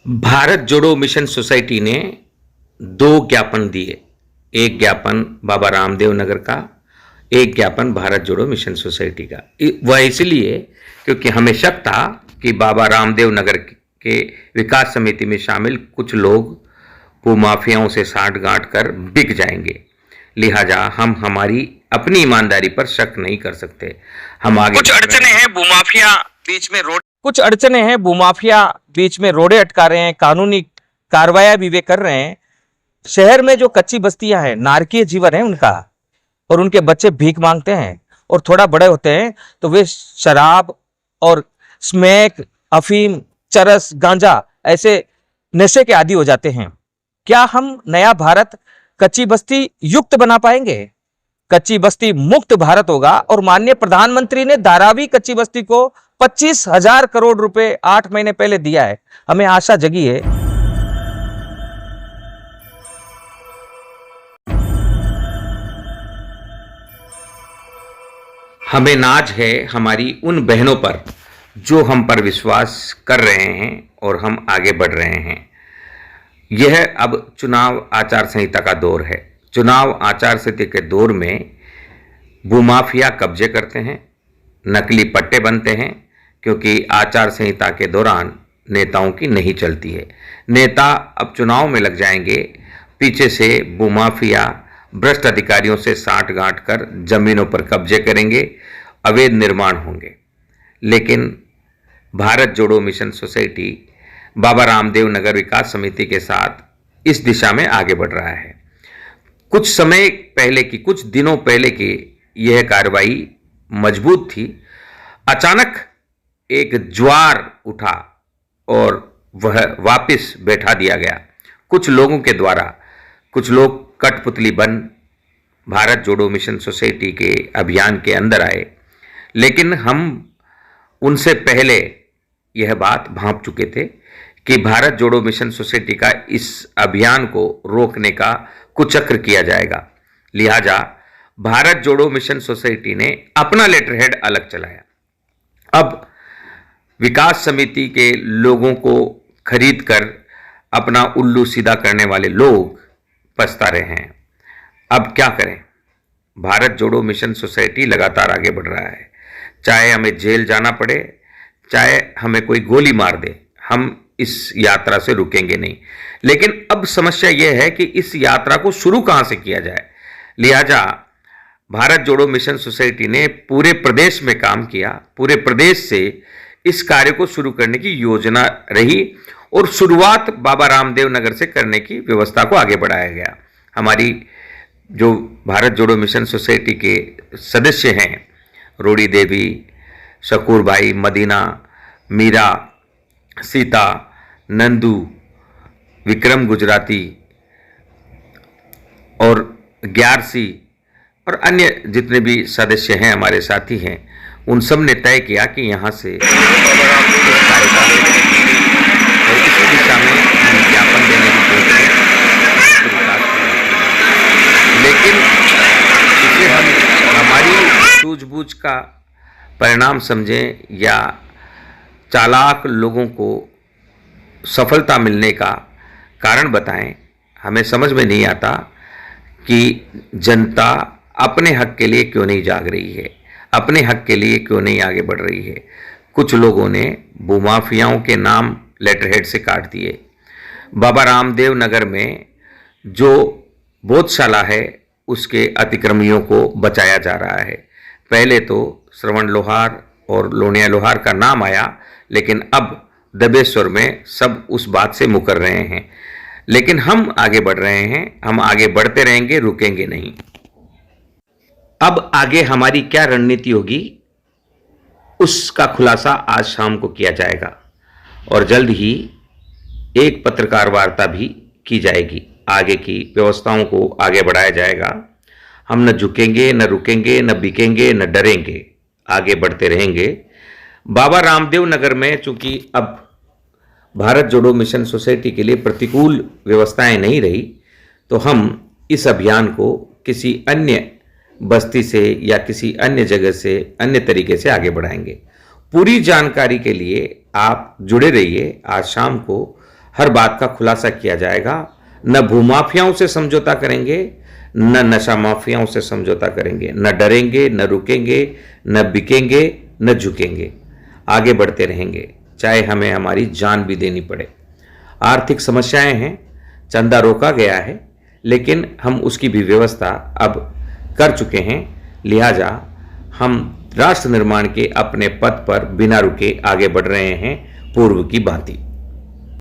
भारत जोड़ो mission society ने दो ज्ञापन दिए। एक ज्ञापन बाबा रामदेव नगर का, एक ज्ञापन भारत जोड़ो मिशन सोसाइटी का। वह इसलिए क्योंकि हमें शक था कि बाबा रामदेव नगर के विकास समिति में शामिल कुछ लोग भूमाफियाओं से साठ-गांठ कर बिक जाएंगे। लिहाजा हम हमारी अपनी ईमानदारी पर शक नहीं कर सकते। हम आगे कुछ अड़चने हैं, भूमाफिया बीच में रोडे अटका रहे हैं, कानूनी कार्रवाई भी वे कर रहे हैं। शहर में जो कच्ची बस्तियां हैं, नारकीय जीवन है उनका, और उनके बच्चे भीख मांगते हैं, और थोड़ा बड़े होते हैं तो वे शराब और स्मैक, अफीम, चरस, गांजा ऐसे नशे के आदी हो जाते हैं। क्या हम नया भारत कच्ची बस्ती युक्त बना पाएंगे? कच्ची बस्ती मुक्त भारत होगा। और माननीय प्रधानमंत्री ने धारावी कच्ची बस्ती को 25,000 करोड़ रुपए 8 महीने पहले दिया है। हमें आशा जगी है। हमें नाज है हमारी उन बहनों पर जो हम पर विश्वास कर रहे हैं और हम आगे बढ़ रहे हैं। यह अब चुनाव आचार संहिता का दौर है। चुनाव आचार संहिता के दौर में भूमाफिया कब्जे करते हैं, नकली पट्टे बनते हैं, क्योंकि आचार संहिता के दौरान नेताओं की नहीं चलती है। नेता अब चुनाव में लग जाएंगे, पीछे से भूमाफिया भ्रष्ट अधिकारियों से साठ-गांठ कर जमीनों पर कब्जे करेंगे, अवैध निर्माण होंगे। लेकिन भारत जोड़ो मिशन सोसाइटी बाबा रामदेव नगर विकास समिति के साथ इस दिशा में आगे बढ़ रहा है। कुछ दिनों पहले की यह कार्रवाई मजबूत थी। अचानक एक ज्वार उठा और वह वापस बैठा दिया गया कुछ लोगों के द्वारा। कुछ लोग कठपुतली बन भारत जोड़ो मिशन सोसाइटी के अभियान के अंदर आए, लेकिन हम उनसे पहले यह बात भांप चुके थे कि भारत जोड़ो मिशन सोसाइटी का इस अभियान को रोकने का कुचक्र किया जाएगा। लिहाजा भारत जोड़ो मिशन सोसाइटी ने अपना लेटर हेड अलग चलाया। अब विकास समिति के लोगों को खरीद कर अपना उल्लू सीधा करने वाले लोग पछता रहे हैं। अब क्या करें? भारत जोड़ो मिशन सोसाइटी लगातार आगे बढ़ रहा है। चाहे हमें जेल जाना पड़े, चाहे हमें कोई गोली मार दे, हम इस यात्रा से रुकेंगे नहीं। लेकिन अब समस्या यह है कि इस यात्रा को शुरू कहां से किया जाए। लिहाजा भारत जोड़ो मिशन सोसाइटी ने पूरे प्रदेश में काम किया। पूरे प्रदेश से इस कार्य को शुरू करने की योजना रही और शुरुआत बाबा रामदेव नगर से करने की व्यवस्था को आगे बढ़ाया गया। हमारी जो भारत जोड़ो मिशन सोसाइटी के सदस्य हैं, रोड़ी देवी, शकूर भाई, मदीना, मीरा, सीता, नंदू, विक्रम गुजराती और ग्यारसी और अन्य जितने भी सदस्य हैं, हमारे साथी हैं, उन सब ने तय किया कि यहाँ से और इसी दिशा में हम ज्ञापन देने की कोशिश करें। लेकिन इसे हम हमारी सूझबूझ का परिणाम समझें या चालाक लोगों को सफलता मिलने का कारण बताएं, हमें समझ में नहीं आता कि जनता अपने हक के लिए क्यों नहीं जाग रही है, अपने हक के लिए क्यों नहीं आगे बढ़ रही है। कुछ लोगों ने भूमाफियाओं के नाम लेटरहेड से काट दिए। बाबा रामदेव नगर में जो बोधशाला है उसके अतिक्रमियों को बचाया जा रहा है। पहले तो श्रवण लोहार और लोनिया लोहार का नाम आया, लेकिन अब दबेश्वर में सब उस बात से मुकर रहे हैं। लेकिन हम आगे बढ़ रहे हैं, हम आगे बढ़ते रहेंगे, रुकेंगे नहीं। अब आगे हमारी क्या रणनीति होगी उसका खुलासा आज शाम को किया जाएगा और जल्द ही एक पत्रकार वार्ता भी की जाएगी। आगे की व्यवस्थाओं को आगे बढ़ाया जाएगा। हम न झुकेंगे, न रुकेंगे, न बिकेंगे, न डरेंगे, आगे बढ़ते रहेंगे। बाबा रामदेव नगर में चूंकि अब भारत जोड़ो मिशन सोसाइटी के लिए प्रतिकूल व्यवस्थाएं नहीं रही, तो हम इस अभियान को किसी अन्य बस्ती से या किसी अन्य जगह से अन्य तरीके से आगे बढ़ाएंगे। पूरी जानकारी के लिए आप जुड़े रहिए। आज शाम को हर बात का खुलासा किया जाएगा। न भूमाफियाओं से समझौता करेंगे, न नशा माफियाओं से समझौता करेंगे, न डरेंगे, न रुकेंगे, न बिकेंगे, न झुकेंगे। आगे बढ़ते रहेंगे, चाहे हमें हमारी जान भी देनी पड़े। आर्थिक समस्याएं हैं, चंदा रोका गया है, लेकिन हम उसकी भी व्यवस्था अब कर चुके हैं। लिहाजा हम राष्ट्र निर्माण के अपने पथ पर बिना रुके आगे बढ़ रहे हैं, पूर्व की भांति।